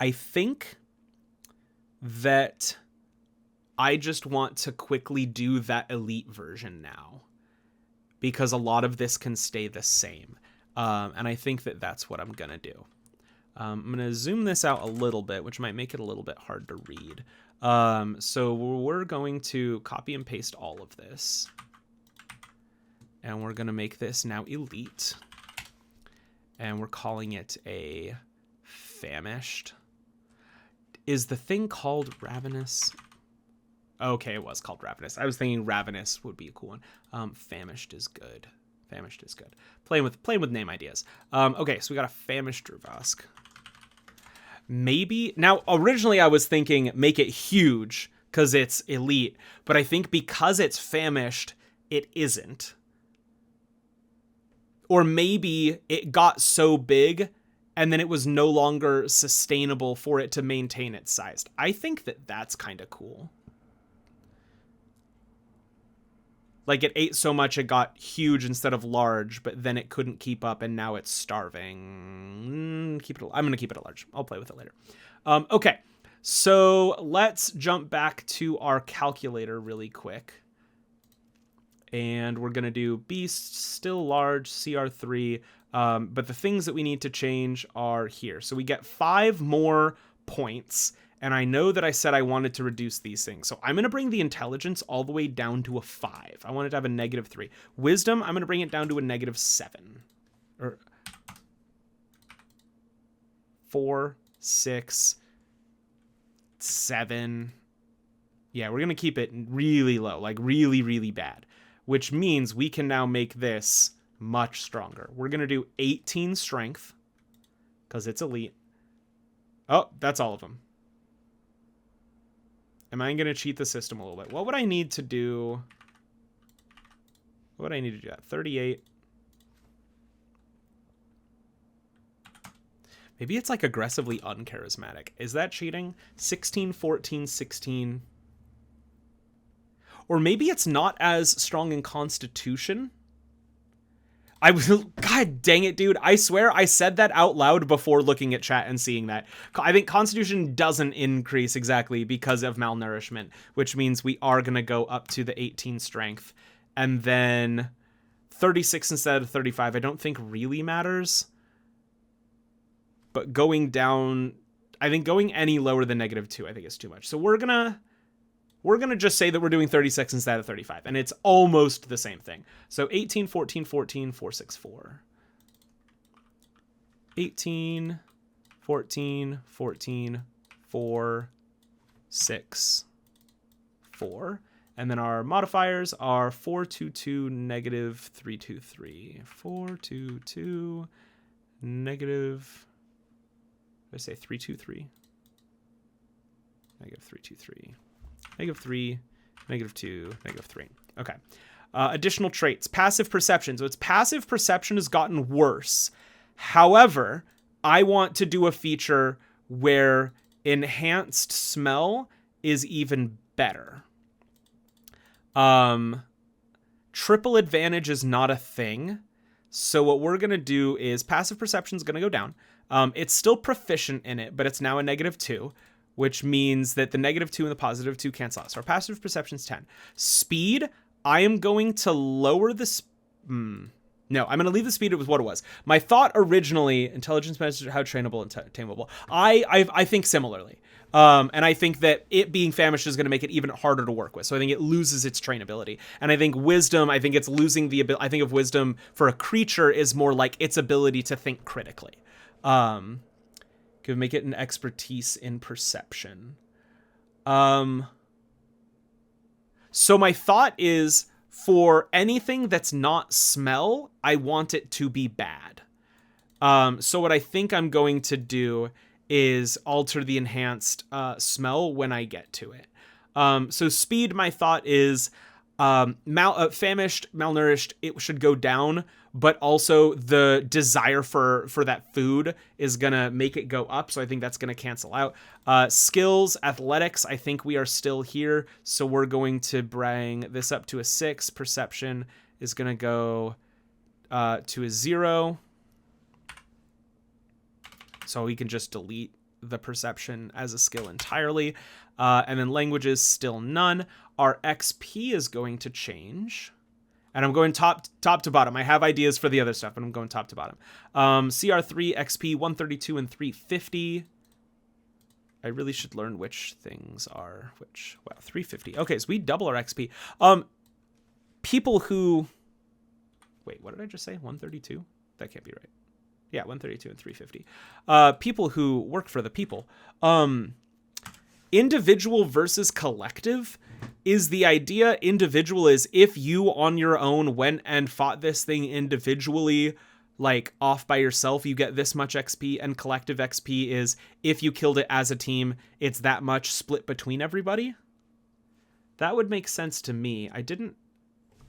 I think that I just want to quickly do that elite version now, because a lot of this can stay the same. And I think that that's what I'm going to do. I'm going to zoom this out a little bit, which might make it a little bit hard to read. So we're going to copy and paste all of this. And we're going to make this now elite. And we're calling it a Famished. Is the thing called Ravenous? Okay, it was called Ravenous. I was thinking Ravenous would be a cool one. Famished is good. Famished is good. Playing with name ideas. Okay, so we got a Famished Drüvask. Maybe now originally I was thinking make it huge because it's elite, but I think because it's Famished, it isn't. Or maybe it got so big and then it was no longer sustainable for it to maintain its size. I think that that's kind of cool. Like it ate so much it got huge instead of large, but then it couldn't keep up and now it's starving. I'm going to keep it at large. I'll play with it later. Okay, so let's jump back to our calculator really quick. And we're going to do beast, still large, CR3. But the things that we need to change are here. So we get 5 more points. And I know that I said I wanted to reduce these things. So I'm going to bring the intelligence all the way down to a 5. I want it to have a -3. Wisdom, I'm going to bring it down to a -7. Or 4, 6, 7. Yeah, we're going to keep it really low, like really, really bad. Which means we can now make this much stronger. We're going to do 18 strength because it's elite. Oh, that's all of them. Am I going to cheat the system a little bit? What would I need to do? What would I need to do that? 38. Maybe it's like aggressively uncharismatic. Is that cheating? 16, 14, 16. Or maybe it's not as strong in Constitution. God dang it, dude. I swear I said that out loud before looking at chat and seeing that. I think Constitution doesn't increase exactly because of malnourishment, which means we are going to go up to the 18 strength. And then 36 instead of 35, I don't think really matters. But going down, I think going any lower than -2, I think is too much. So we're going to just say that we're doing 36 instead of 35, and it's almost the same thing. So 18, 14, 14, 4, 6, 4. 18, 14, 14, 4, 6, 4. And then our modifiers are 422, -323. 422, negative, did I say 323? -323. -3, -2, -3. Okay. Additional traits. Passive perception. So its passive perception has gotten worse. However, I want to do a feature where enhanced smell is even better. Triple advantage is not a thing. So what we're going to do is passive perception is going to go down. It's still proficient in it, but it's now a -2. Which means that the -2 and the +2 cancel out. So our passive perception is 10. Speed, I am going to lower the... No, I'm going to leave the speed with what it was. My thought originally, intelligence measures how trainable and tameable. I think similarly. And I think that it being famished is going to make it even harder to work with. So I think it loses its trainability. And I think wisdom, I think it's losing the ability... I think of wisdom for a creature is more like its ability to think critically. Could make it an expertise in perception. So my thought is for anything that's not smell, I want it to be bad. So what I think I'm going to do is alter the enhanced smell when I get to it. So speed, my thought is famished, malnourished, it should go down. But also the desire for that food is going to make it go up. So I think that's going to cancel out. Skills, athletics, I think we are still here. So we're going to bring this up to a 6. Perception is going to go to a 0. So we can just delete the perception as a skill entirely. And then languages, still none. Our XP is going to change. And I'm going top to bottom. I have ideas for the other stuff, but I'm going top to bottom. CR3, XP, 132 and 350. I really should learn which things are which. Wow, 350. Okay, so we double our XP. People who... Wait, what did I just say? 132? That can't be right. Yeah, 132 and 350. People who work for the people. Individual versus collective is the idea. Individual is if you on your own went and fought this thing individually, like off by yourself, you get this much XP, and collective XP is if you killed it as a team, it's that much split between everybody. That would make sense to me. I didn't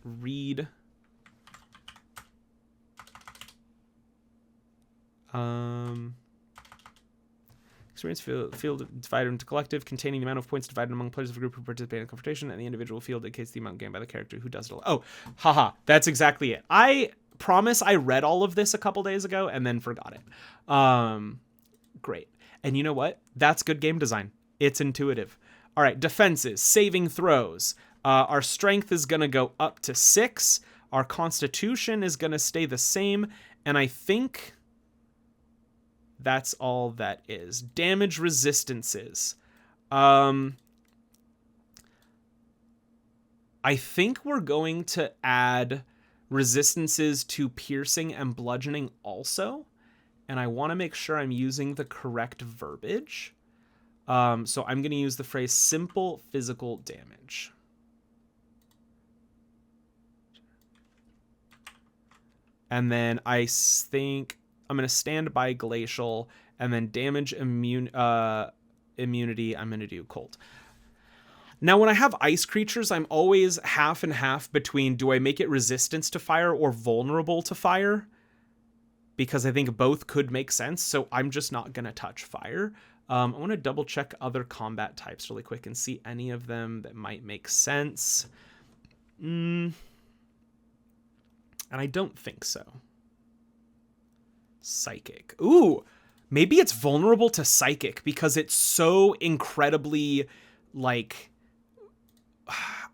read... Experience field divided into collective, containing the amount of points divided among players of a group who participate in a competition, and the individual field indicates the amount gained by the character who does it alone. Oh, haha, that's exactly it. I promise I read all of this a couple days ago and then forgot it. Great. And you know what? That's good game design. It's intuitive. All right, defenses, saving throws. Our strength is going to go up to 6. Our constitution is going to stay the same. And I think that's all that is. Damage resistances. I think we're going to add resistances to piercing and bludgeoning also. And I want to make sure I'm using the correct verbiage. So I'm going to use the phrase simple physical damage. And then I think I'm going to stand by glacial, and then damage immunity, I'm going to do cold. Now, when I have ice creatures, I'm always half and half between do I make it resistance to fire or vulnerable to fire? Because I think both could make sense, so I'm just not going to touch fire. I want to double check other combat types really quick and see any of them that might make sense. And I don't think so. Psychic. Ooh, maybe it's vulnerable to psychic because it's so incredibly, like,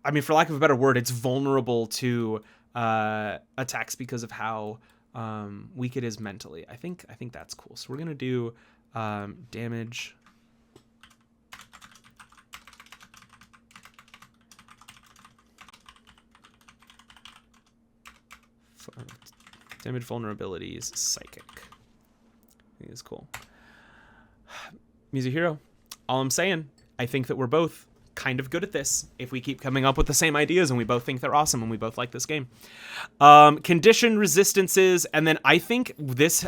I mean, for lack of a better word, it's vulnerable to attacks because of how weak it is mentally. I think that's cool. So we're gonna do damage. Damage vulnerabilities, psychic. I think it's cool. Music Hero. All I'm saying, I think that we're both kind of good at this if we keep coming up with the same ideas and we both think they're awesome and we both like this game. Condition resistances, and then I think this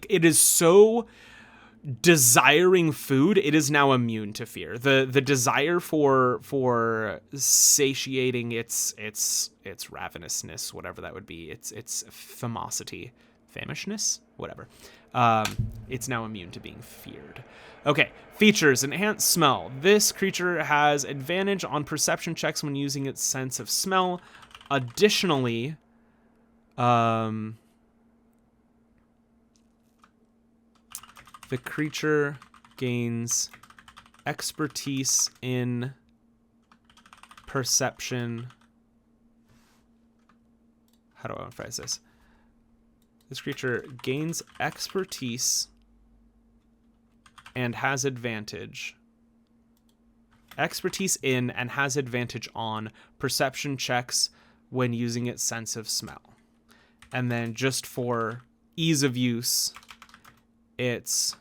it is so desiring food, it is now immune to fear. The desire for satiating its ravenousness, whatever that would be, its famishness, whatever. It's now immune to being feared. Okay, features, enhanced smell. This creature has advantage on perception checks when using its sense of smell. Additionally, the creature gains expertise in perception. How do I want to phrase this? This creature gains expertise and has advantage. Expertise in and has advantage on perception checks when using its sense of smell. And then just for ease of use, it's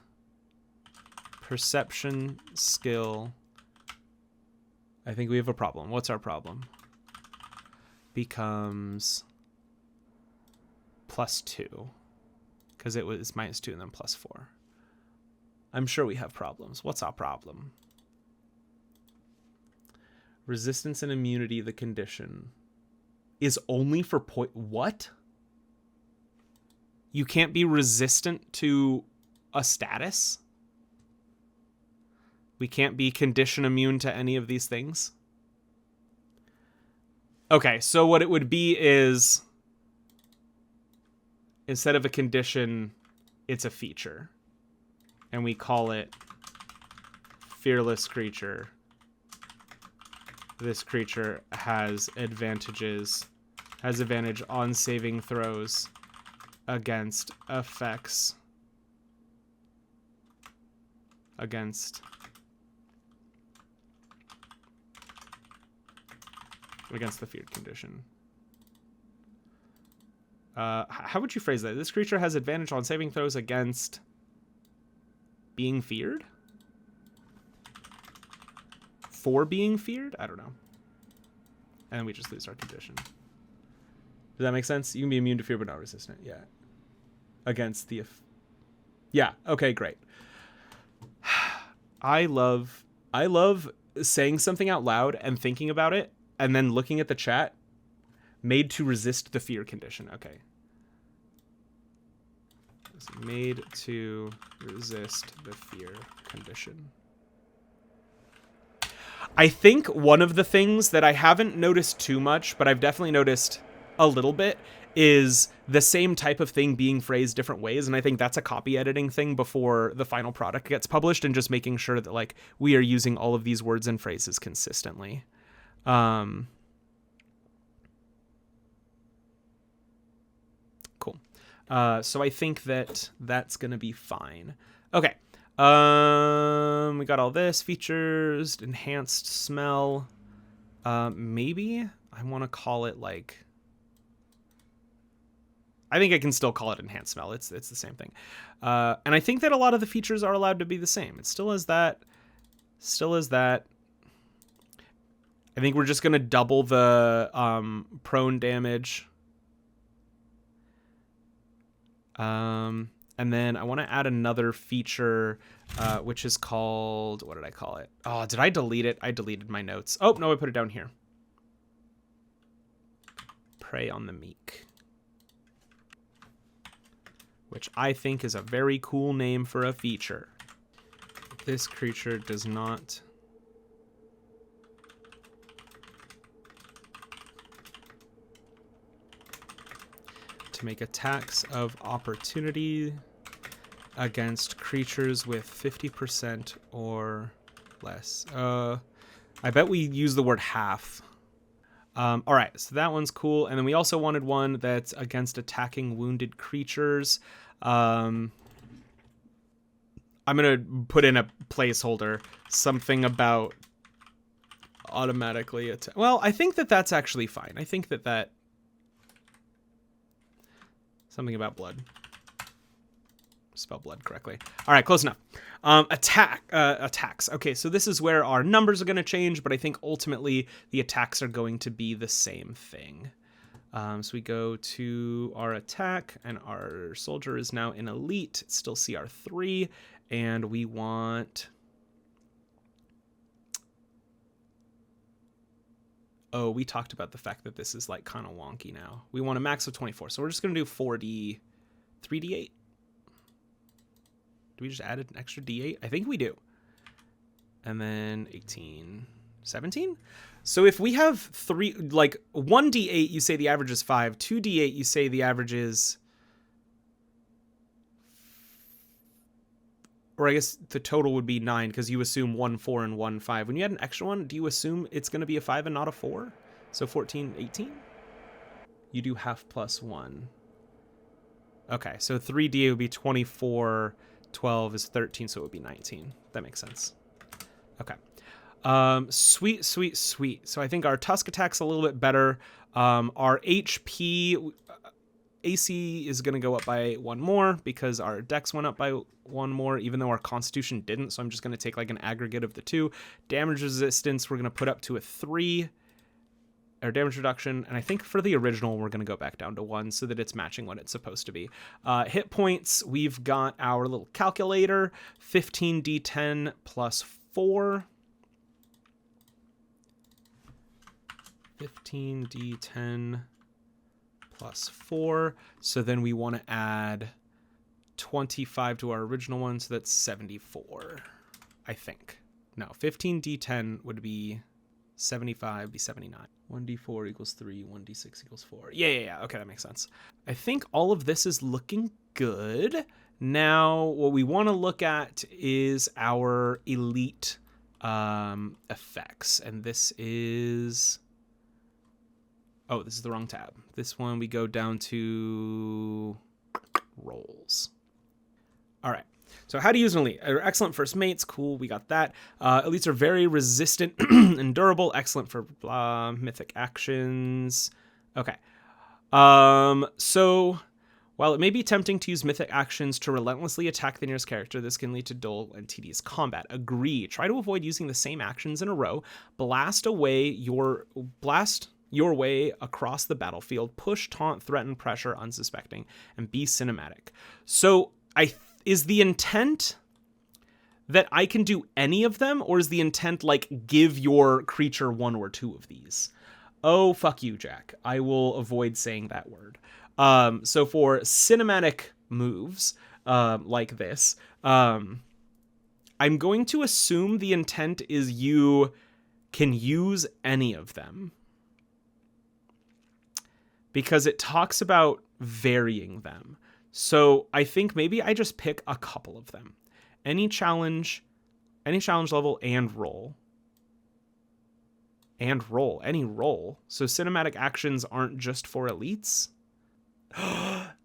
perception skill. I think we have a problem. What's our problem? Becomes +2. Because it was -2 and then +4. I'm sure we have problems. What's our problem? Resistance and immunity, the condition, is only for what? You can't be resistant to a status? We can't be condition immune to any of these things? Okay, so what it would be is, instead of a condition, it's a feature. And we call it fearless creature. This creature has advantage on saving throws against effects against the feared condition. How would you phrase that? This creature has advantage on saving throws against being feared? For being feared? I don't know. And then we just lose our condition. Does that make sense? You can be immune to fear but not resistant. Yeah. Against the... Yeah. Okay, great. I love saying something out loud and thinking about it and then looking at the chat. Made to resist the fear condition. Okay. Made to resist the fear condition. I think one of the things that I haven't noticed too much, but I've definitely noticed a little bit, is the same type of thing being phrased different ways. And I think that's a copy editing thing before the final product gets published, and just making sure that like we are using all of these words and phrases consistently. Cool. So I think that that's going to be fine. Okay. We got all this features, enhanced smell. Maybe I want to call it like, I think I can still call it enhanced smell. It's the same thing. And I think that a lot of the features are allowed to be the same. It still is that. I think we're just going to double the prone damage. And then I want to add another feature, which is called, what did I call it? Oh, did I delete it? I deleted my notes. Oh, no, I put it down here. Prey on the Meek. Which I think is a very cool name for a feature. This creature does not... to make attacks of opportunity against creatures with 50% or less. I bet we use the word half. All right, so that one's cool. And then we also wanted one that's against attacking wounded creatures. I'm going to put in a placeholder, something about automatically attack. Well, I think that that's actually fine. I think that something about blood. Spell blood correctly. All right, close enough. Attacks. Okay, so this is where our numbers are going to change, but I think ultimately the attacks are going to be the same thing. So we go to our attack, and our soldier is now in elite. It's still CR3, and we want... Oh, we talked about the fact that this is like kind of wonky now. We want a max of 24, so we're just going to do 3d8. Do we just add an extra d8? I think we do. And then 18, 17. So if we have three, like 1d8, you say the average is 5. 2d8, you say the average is... Or I guess the total would be 9 because you assume 1, 4, and 1, 5. When you add an extra one, do you assume it's going to be a 5 and not a 4? So 14, 18? You do half plus 1. Okay, so 3d would be 24, 12 is 13, so it would be 19. That makes sense. Okay. Sweet. So I think our Tusk attack's a little bit better. Our HP... AC is going to go up by 1 more because our Dex went up by 1 more, even though our Constitution didn't. So I'm just going to take like an aggregate of the 2. Damage resistance, we're going to put up to a 3. Or damage reduction. And I think for the original, we're going to go back down to 1 so that it's matching what it's supposed to be. Hit points, we've got our little calculator. 15d10 plus 4. 15d10 plus 4. So then we want to add 25 to our original one, so that's 74, I think. No, 15d10 would be 75, be 79. 1d4 equals 3, 1d6 equals 4. Yeah. Okay, that makes sense. I think all of this is looking good. Now, what we want to look at is our elite effects. And this is... Oh, this is the wrong tab. This one, we go down to roles. All right. So how to use an elite. Excellent first mates. Cool. We got that. Elites are very resistant and durable. Excellent for mythic actions. Okay. So while it may be tempting to use mythic actions to relentlessly attack the nearest character, this can lead to dull and tedious combat. Agree. Try to avoid using the same actions in a row. Blast your way across the battlefield. Push, taunt, threaten, pressure, unsuspecting, and be cinematic. So is the intent that I can do any of them, or is the intent like give your creature one or two of these? Oh, fuck you, Jack. I will avoid saying that word. So for cinematic moves like this, I'm going to assume the intent is you can use any of them, because it talks about varying them. So I think maybe I just pick a couple of them. Any challenge level and roll. And roll. Any roll. So cinematic actions aren't just for elites.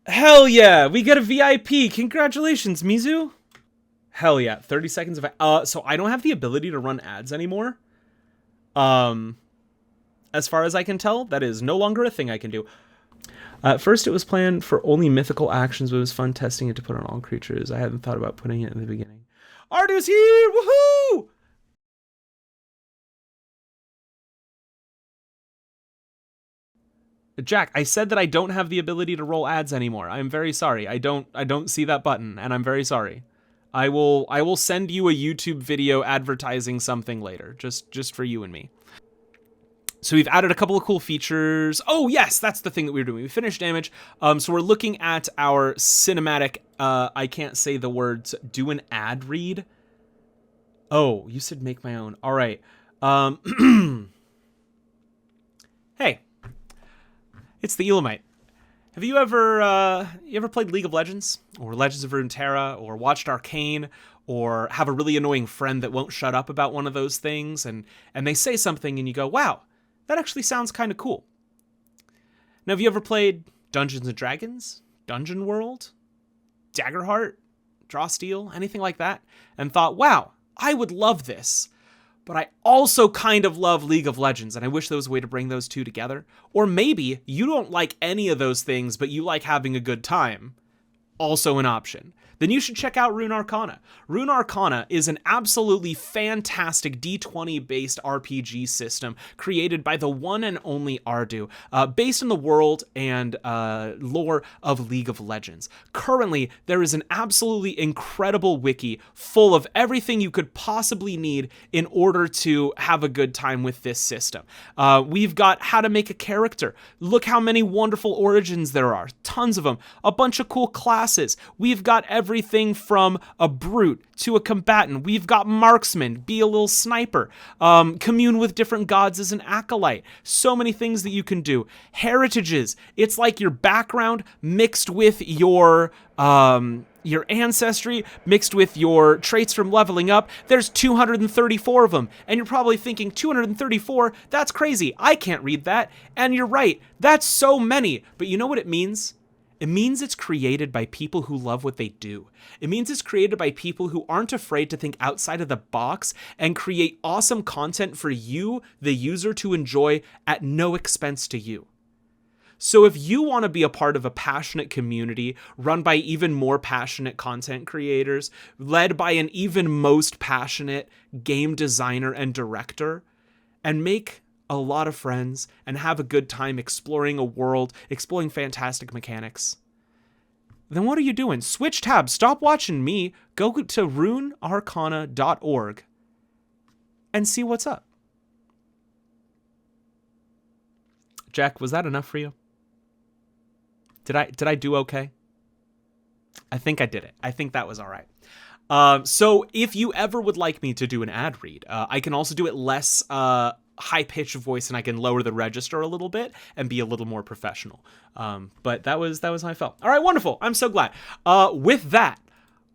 Hell yeah! We get a VIP! Congratulations, Mizu! Hell yeah. 30 seconds of... so I don't have the ability to run ads anymore. As far as I can tell, that is no longer a thing I can do. At first, it was planned for only mythical actions, but it was fun testing it to put on all creatures. I hadn't thought about putting it in the beginning. Ardu's here! Woohoo! Jack, I said that I don't have the ability to roll ads anymore. I'm very sorry. I don't see that button, and I'm very sorry. I will send you a YouTube video advertising something later, just for you and me. So we've added a couple of cool features. Oh, yes, that's the thing that we were doing. We finished damage. So we're looking at our cinematic, I can't say the words, do an ad read. Oh, you said make my own. All right. Hey, it's the Elamite. Have you ever played League of Legends or Legends of Runeterra or watched Arcane or have a really annoying friend that won't shut up about one of those things and they say something and you go, wow, that actually sounds kind of cool. Now, have you ever played Dungeons and Dragons, Dungeon World, Daggerheart, Drawsteel, anything like that, and thought, wow, I would love this, but I also kind of love League of Legends, and I wish there was a way to bring those two together? Or maybe you don't like any of those things, but you like having a good time. Also an option. Then you should check out Runarcana. Runarcana is an absolutely fantastic D20-based RPG system created by the one and only Ardu, based in the world and lore of League of Legends. Currently, there is an absolutely incredible wiki full of everything you could possibly need in order to have a good time with this system. We've got how to make a character. Look how many wonderful origins there are. Tons of them. A bunch of cool classes. We've got everything from a brute to a combatant. We've got marksman, be a little sniper, commune with different gods as an acolyte. So many things that you can do. Heritages. It's like your background mixed with your ancestry, mixed with your traits from leveling up. There's 234 of them. And you're probably thinking, 234? That's crazy. I can't read that. And you're right. That's so many. But you know what it means? It means it's created by people who love what they do. It means it's created by people who aren't afraid to think outside of the box and create awesome content for you, the user, to enjoy at no expense to you. So if you want to be a part of a passionate community run by even more passionate content creators, led by an even most passionate game designer and director, and make a lot of friends and have a good time exploring a world, exploring fantastic mechanics, then what are you doing? Switch tabs. Stop watching me. Go to runarcana.org and see what's up. Jack, was that enough for you? Did I do okay? I think I did it. I think that was all right. So if you ever would like me to do an ad read, I can also do it less high-pitched voice, and I can lower the register a little bit and be a little more professional. But that was how I felt. All right, wonderful. I'm so glad. With that,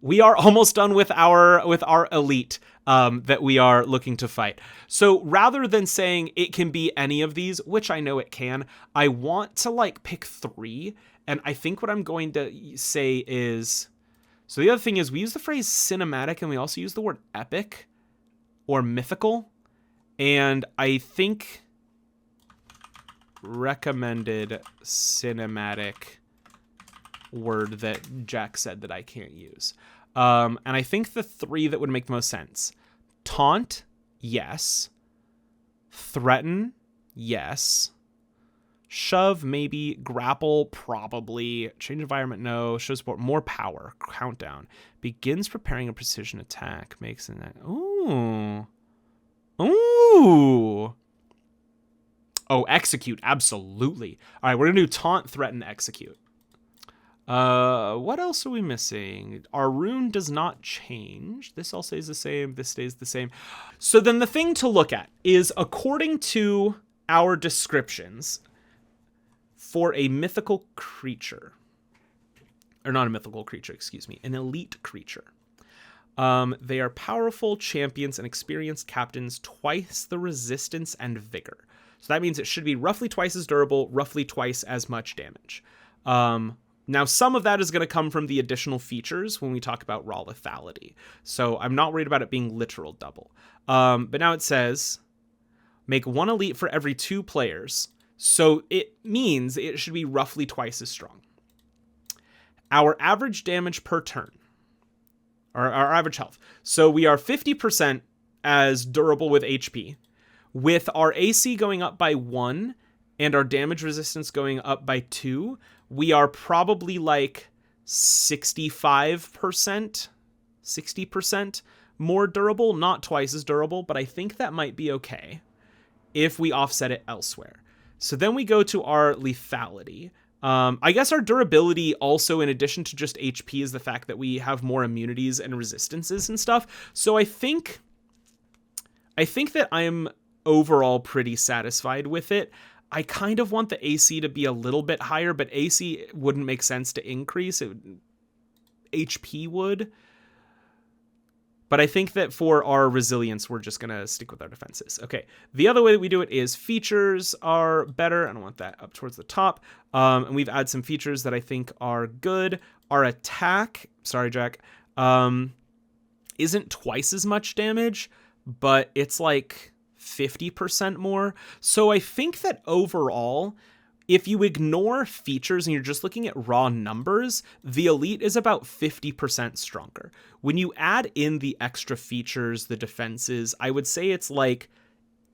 we are almost done with our elite that we are looking to fight. So rather than saying it can be any of these, which I know it can, I want to like pick 3. And I think what I'm going to say is, so the other thing is we use the phrase cinematic and we also use the word epic or mythical. And I think recommended cinematic word that Jack said that I can't use. And I think the 3 that would make the most sense: taunt, yes. Threaten, yes. Shove, maybe. Grapple, probably. Change environment, no. Show support, more power. Countdown. Begins preparing a precision attack. Makes an... Ooh. Ooh. Oh, execute, absolutely. All right, we're going to do taunt, threaten, execute. What else are we missing? Our rune does not change. This all stays the same. This stays the same. So then the thing to look at is, according to our descriptions, for a mythical creature, or not a mythical creature, excuse me, an elite creature. They are powerful champions and experienced captains, twice the resistance and vigor. So that means it should be roughly twice as durable, roughly twice as much damage. Now, some of that is going to come from the additional features when we talk about raw lethality. So I'm not worried about it being literal double. But now it says, make 1 elite for every 2 players. So it means it should be roughly twice as strong. Our average damage per turn, or our average health. So we are 50% as durable with HP. With our AC going up by 1 and our damage resistance going up by 2, we are probably like 65%, 60% more durable, not twice as durable, but I think that might be okay if we offset it elsewhere. So then we go to our lethality. I guess our durability also, in addition to just HP, is the fact that we have more immunities and resistances and stuff. So I think that I'm overall pretty satisfied with it. I kind of want the AC to be a little bit higher, but AC wouldn't make sense to increase. HP would. But I think that for our resilience, we're just going to stick with our defenses. Okay, the other way that we do it is features are better. I don't want that up towards the top. And we've added some features that I think are good. Our attack, sorry, Jack, isn't twice as much damage, but it's like 50% more. So I think that overall, if you ignore features and you're just looking at raw numbers, the elite is about 50% stronger. When you add in the extra features, the defenses, I would say it's like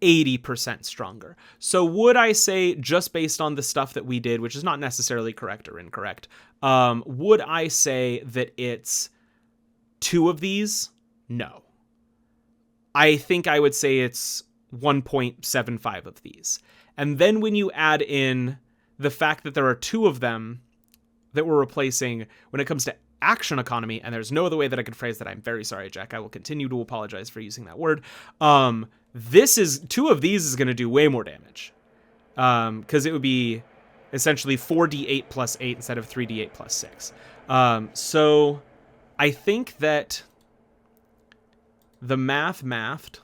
80% stronger. So would I say, just based on the stuff that we did, which is not necessarily correct or incorrect, would I say that it's 2 of these? No. I think I would say it's 1.75 of these. And then when you add in the fact that there are 2 of them that we're replacing when it comes to action economy, and there's no other way that I could phrase that. I'm very sorry, Jack. I will continue to apologize for using that word. This is 2 of these is going to do way more damage. Because it would be essentially 4d8 plus 8 instead of 3d8 plus 6. So I think that the mathed.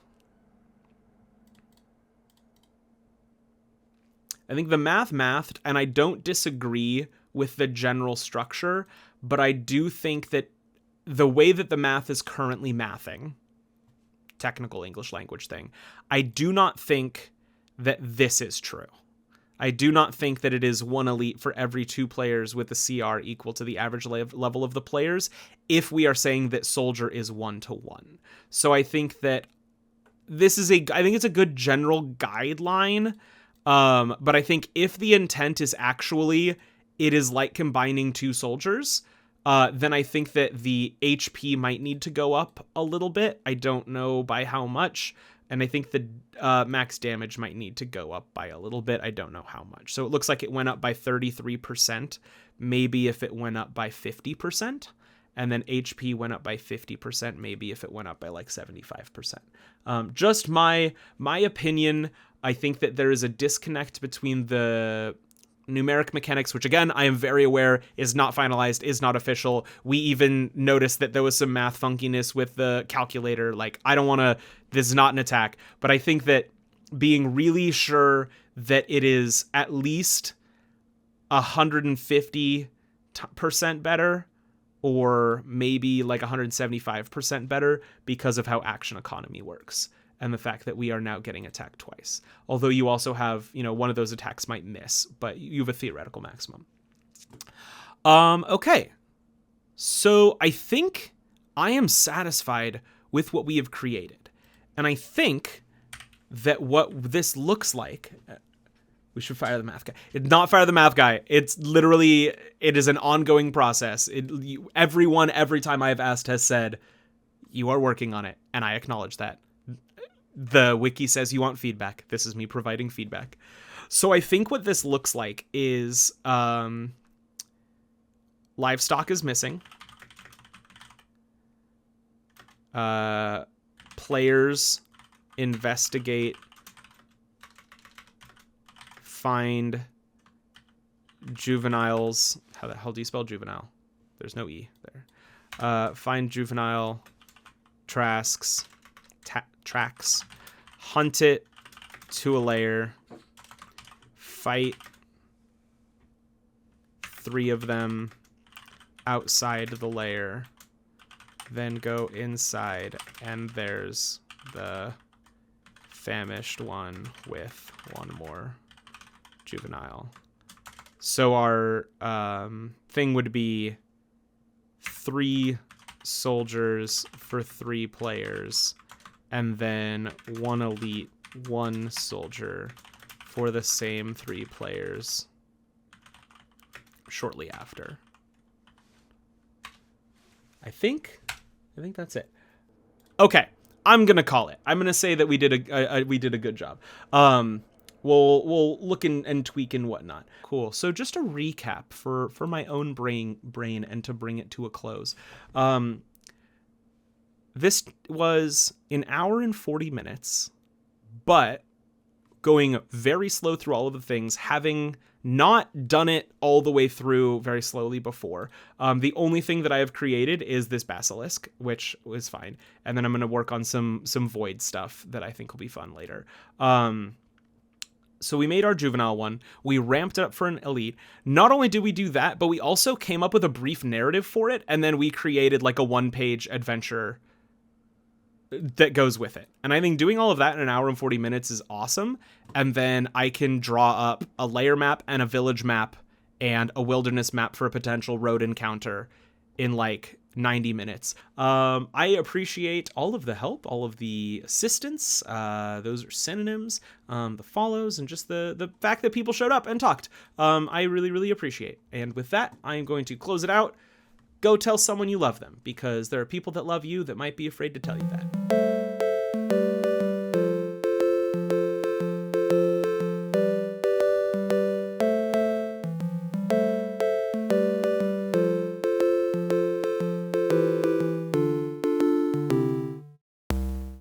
I think the mathed, and I don't disagree with the general structure, but I do think that the way that the math is currently mathing, technical English language thing, I do not think that this is true. I do not think that it is 1 elite for every 2 players with a CR equal to the average level of the players, if we are saying that soldier is 1-to-1. So I think that I think it's a good general guideline. But I think if the intent is actually, it is like combining 2 soldiers, then I think that the HP might need to go up a little bit. I don't know by how much. And I think the max damage might need to go up by a little bit. I don't know how much. So it looks like it went up by 33%. Maybe if it went up by 50%. And then HP went up by 50%, maybe if it went up by like 75%. Just my opinion, I think that there is a disconnect between the numeric mechanics, which again, I am very aware is not finalized, is not official. We even noticed that there was some math funkiness with the calculator. Like, I don't want to, this is not an attack, but I think that being really sure that it is at least 150% better, or maybe like 175% better, because of how action economy works and the fact that we are now getting attacked twice. Although you also have, one of those attacks might miss, but you have a theoretical maximum. Okay. So I think I am satisfied with what we have created. And I think that what this looks like, we should fire the math guy. Not fire the math guy. It's literally, it is an ongoing process. Everyone, every time I have asked, has said, you are working on it. And I acknowledge that. The wiki says you want feedback. This is me providing feedback. So I think what this looks like is livestock is missing. Players investigate, find juveniles. How the hell do you spell juvenile? There's no E there. Find juvenile tracks, hunt it to a lair, fight 3 of them outside the lair, then go inside, and there's the famished one with 1 more juvenile. So our thing would be 3 soldiers for 3 players, and then 1 elite, 1 soldier for the same 3 players shortly after. I think that's it. Okay, I'm gonna call it. I'm gonna say that we did a good job. We'll look and tweak and whatnot. Cool. So just a recap for my own brain and to bring it to a close. This was 1 hour and 40 minutes, but going very slow through all of the things, having not done it all the way through very slowly before. The only thing that I have created is this basilisk, which was fine. And then I'm going to work on some void stuff that I think will be fun later. So we made our juvenile one. We ramped it up for an elite. Not only did we do that, but we also came up with a brief narrative for it. And then we created like a 1-page adventure that goes with it. And I think doing all of that in 1 hour and 40 minutes is awesome. And then I can draw up a layer map and a village map and a wilderness map for a potential road encounter in like 90 minutes. I appreciate all of the help, all of the assistance. Those are synonyms, the follows, and just the fact that people showed up and talked. I really, really appreciate. And with that, I am going to close it out. Go tell someone you love them, because there are people that love you that might be afraid to tell you that.